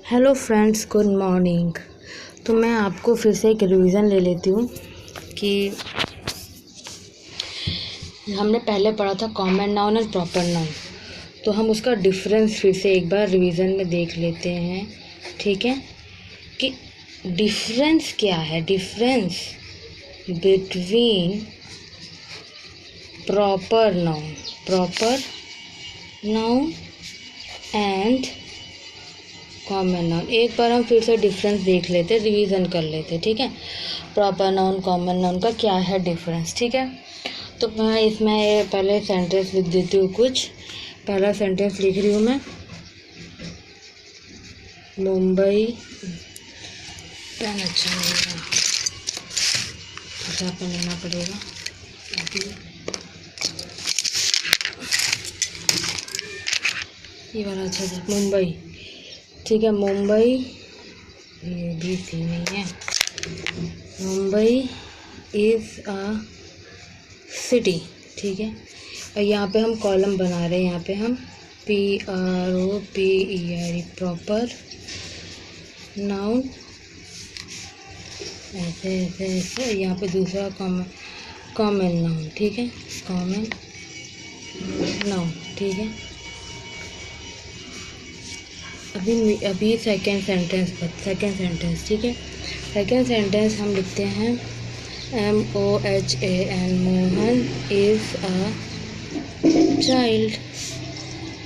Hello friends, good morning. तो मैं आपको फिर से एक रिवीज़न ले लेती हूँ कि हमने पहले पढ़ा था कॉमन नाउन और प्रॉपर नाउन। तो हम उसका डिफरेंस फिर से एक बार रिवीज़न में देख लेते हैं, ठीक है। कि डिफरेंस क्या है, difference between proper noun and common noun. एक बार हम फिर से डिफरेंस देख लेते, रिवीजन कर लेते, ठीक है। प्रॉपर नाउन कॉमन नाउन का क्या है डिफरेंस, ठीक है। तो मैं इसमें पहले सेंटेंस लिख देती हूँ कुछ। पहला सेंटेंस लिख रही हूँ मैं, मुंबई। पेन अच्छा नहीं है, अच्छा पेन लेना पड़ेगा। ये वाला अच्छा था, मुंबई, ठीक है। मुंबई, ये भी सही नहीं है। मुंबई इज़ अ सिटी, ठीक है। और यहाँ पे हम कॉलम बना रहे हैं, यहाँ पे हम PROPER प्रॉपर नाउन, ऐसे ऐसे ऐसे। यहाँ पे दूसरा कॉमन नाउन, ठीक है, कॉमन नाउन, ठीक है। अभी सेकेंड सेंटेंस, ठीक है। सेकेंड सेंटेंस हम लिखते हैं MOHAN, Mohan is a child.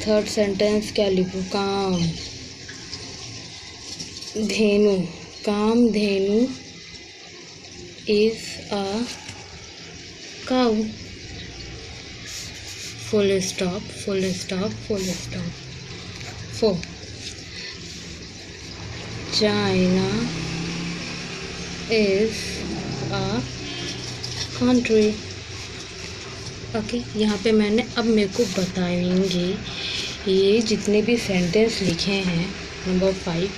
Third sentence क्या लिखूँ, Kamdhenu is a cow. Full stop. 4, China is a country। Okay, यहाँ पे मैंने अब मेरे को बताएंगे ये जितने भी सेंटेंस लिखे हैं। Number 5,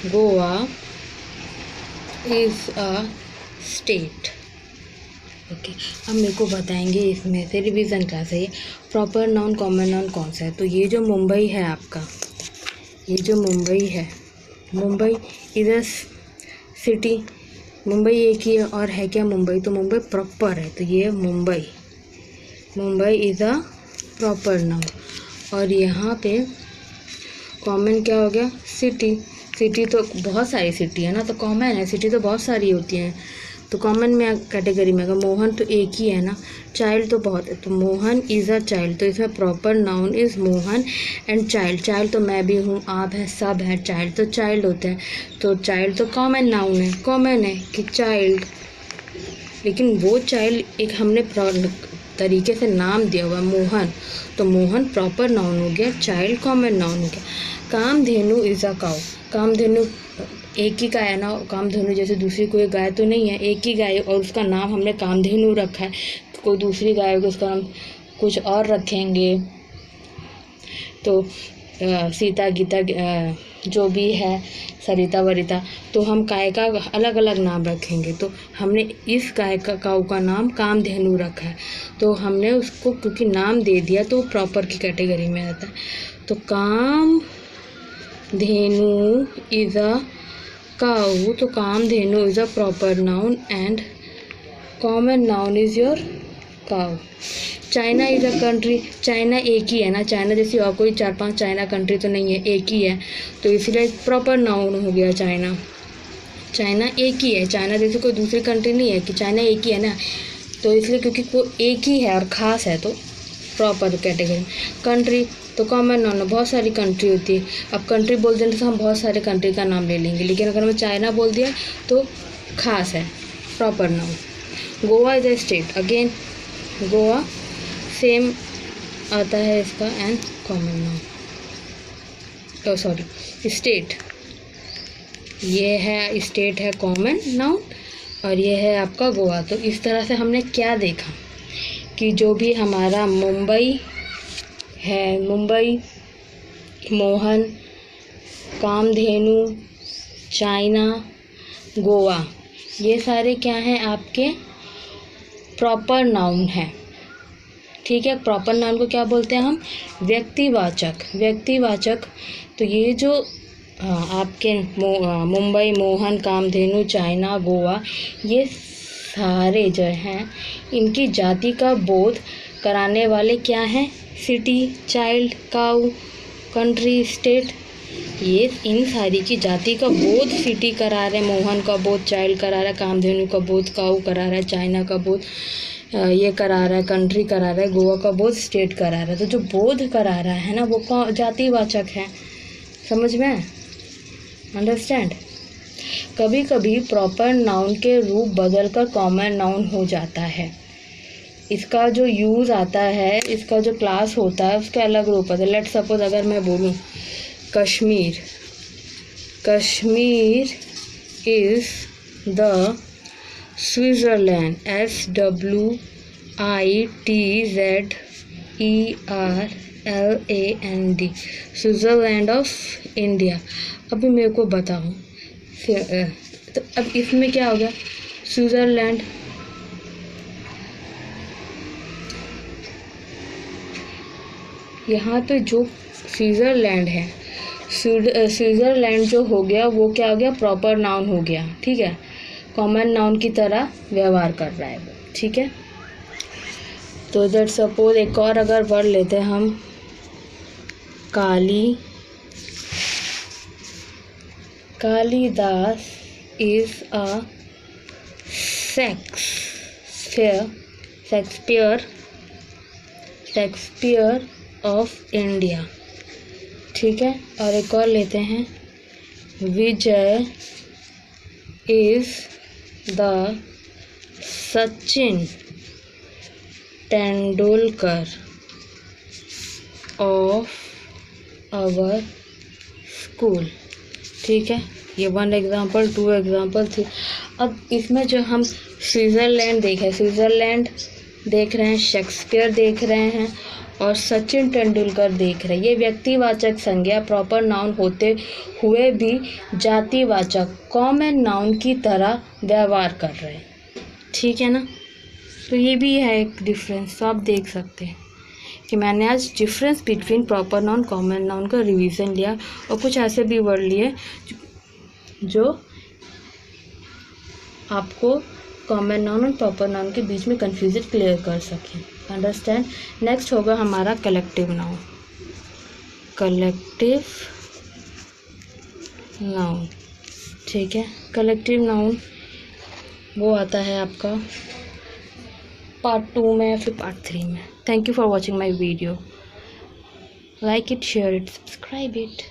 Goa is a state. Okay, अब मेरे को बताएंगे इसमें से रिवीजन क्लास है ये प्रॉपर नाउन कॉमन नाउन कौन सा है। तो ये जो मुंबई है आपका, ये जो मुंबई है, Mumbai is a city. Mumbai एक ही है और है क्या मुंबई, तो मुंबई प्रॉपर है, तो ये Mumbai is a proper noun. और यहाँ पे कॉमन क्या हो गया, सिटी तो बहुत सारी सिटी है ना, तो कॉमन है। सिटी तो बहुत सारी होती हैं, तो कॉमन में कैटेगरी में अगर मोहन तो एक ही है ना, चाइल्ड तो बहुत है, तो मोहन इज़ अ चाइल्ड। तो इसमें proper noun is Mohan and child तो मैं भी हूँ, आप है, सब है। चाइल्ड तो चाइल्ड होते हैं, तो चाइल्ड तो कॉमन नाउन है, कॉमन है कि चाइल्ड। लेकिन वो चाइल्ड एक हमने तरीके से नाम दिया हुआ मोहन, तो मोहन प्रॉपर नाउन हो गया, चाइल्ड कॉमन नाउन हो गया। कामधेनु इज़ अ काऊ। कामधेनु एक ही गाय है ना, कामधेनु जैसे दूसरी कोई गाय तो नहीं है, एक ही गाय और उसका नाम हमने कामधेनु रखा है। तो कोई दूसरी गाय होगी उसका नाम कुछ और रखेंगे, तो सीता गीता जो भी है, सरिता वरिता, तो हम गाय का अलग अलग नाम रखेंगे। तो हमने इस गाय का काऊ का नाम कामधेनु रखा है, तो हमने उसको क्योंकि नाम दे दिया तो प्रॉपर की कैटेगरी में आता है। तो कामधेनु इज़ अ काऊ, तो Kamdhenu is a proper noun and common noun is your cow. China is a country. China एक ही है ना, चाइना जैसी और कोई 4-5 चाइना कंट्री तो नहीं है, एक ही है, तो इसलिए प्रॉपर नाउन हो गया चाइना। चाइना एक ही है, चाइना जैसी कोई दूसरी कंट्री नहीं है कि चाइना एक ही है ना, तो इसलिए क्योंकि वो एक ही है और ख़ास है तो प्रॉपर कैटेगरी। कंट्री तो कॉमन नाउन है, बहुत सारी कंट्री होती है। अब कंट्री बोल देंगे तो हम बहुत सारे कंट्री का नाम ले लेंगे, लेकिन अगर हमें चाइना बोल दिया तो ख़ास है, proper noun. Goa is a state. Again Goa same आता है इसका and common noun. Sorry, state, ये है स्टेट है कॉमन नाउन और ये है आपका गोवा। तो इस तरह से हमने क्या देखा कि जो भी हमारा मुंबई है, मुंबई, मोहन, कामधेनु, चाइना, गोवा, ये सारे क्या हैं आपके प्रॉपर नाउन हैं, ठीक है। प्रॉपर नाउन को क्या बोलते हैं हम, व्यक्तिवाचक। तो ये जो हाँ, आपके मुंबई, मोहन, कामधेनु, चाइना, गोवा, ये सारे जो हैं इनकी जाति का बोध कराने वाले क्या हैं? सिटी, चाइल्ड, काऊ, कंट्री, स्टेट। ये इन सारी की जाति का बोध सिटी करा रहे, मोहन का बोध चाइल्ड करा रहा है, कामधेनु का बोध काऊ करा रहा है, चाइना का बोध ये करा रहा है, कंट्री करा रहा है, गोवा का बोध स्टेट करा रहा है। तो जो बोध करा रहा है ना वो जातिवाचक है। समझ में? अंडरस्टैंड? कभी कभी प्रॉपर नाउन के रूप बदलकर कॉमन नाउन हो जाता है। इसका जो यूज़ आता है, इसका जो क्लास होता है उसके अलग रूप होता है। लेट सपोज अगर मैं बोलूँ Kashmir, Kashmir is the Switzerland, SWITZERLAND, Switzerland of India. अभी मेरे को बताओ तो अब इसमें क्या हो गया? स्विट्ज़रलैंड, यहाँ पे जो स्विट्ज़रलैंड है, स्विट्ज़रलैंड जो हो गया वो क्या हो गया? प्रॉपर नाउन हो गया। ठीक है, कॉमन नाउन की तरह व्यवहार कर रहा है वो। ठीक है, तो लेट सपोज एक और अगर वर्ड लेते हैं हम, Kalidas is a Shakespeare of India. ठीक है, और एक और लेते हैं, Vijay is the Sachin Tendulkar of our school. ठीक है, ये 1 एग्जाम्पल, 2 एग्जाम्पल थी। अब इसमें जो हम स्विट्ज़रलैंड देख रहे हैं, शेक्सपियर देख रहे हैं और सचिन तेंदुलकर देख रहे हैं, ये व्यक्तिवाचक संज्ञा प्रॉपर नाउन होते हुए भी जातिवाचक कॉमन नाउन की तरह व्यवहार कर रहे हैं। ठीक है ना? तो ये भी है एक डिफरेंस। तो आप देख सकते हैं कि मैंने आज difference between proper noun common noun का रिवीजन लिया और कुछ ऐसे भी वर्ड लिए जो आपको कॉमन नाउन और प्रॉपर नाउन के बीच में कन्फ्यूजन क्लियर कर सकें। अंडरस्टैंड? नेक्स्ट होगा हमारा कलेक्टिव नाउन। ठीक है, कलेक्टिव नाउन वो आता है आपका पार्ट 2 में या फिर पार्ट 3 में। Thank you for watching my video. Like it, share it, subscribe it.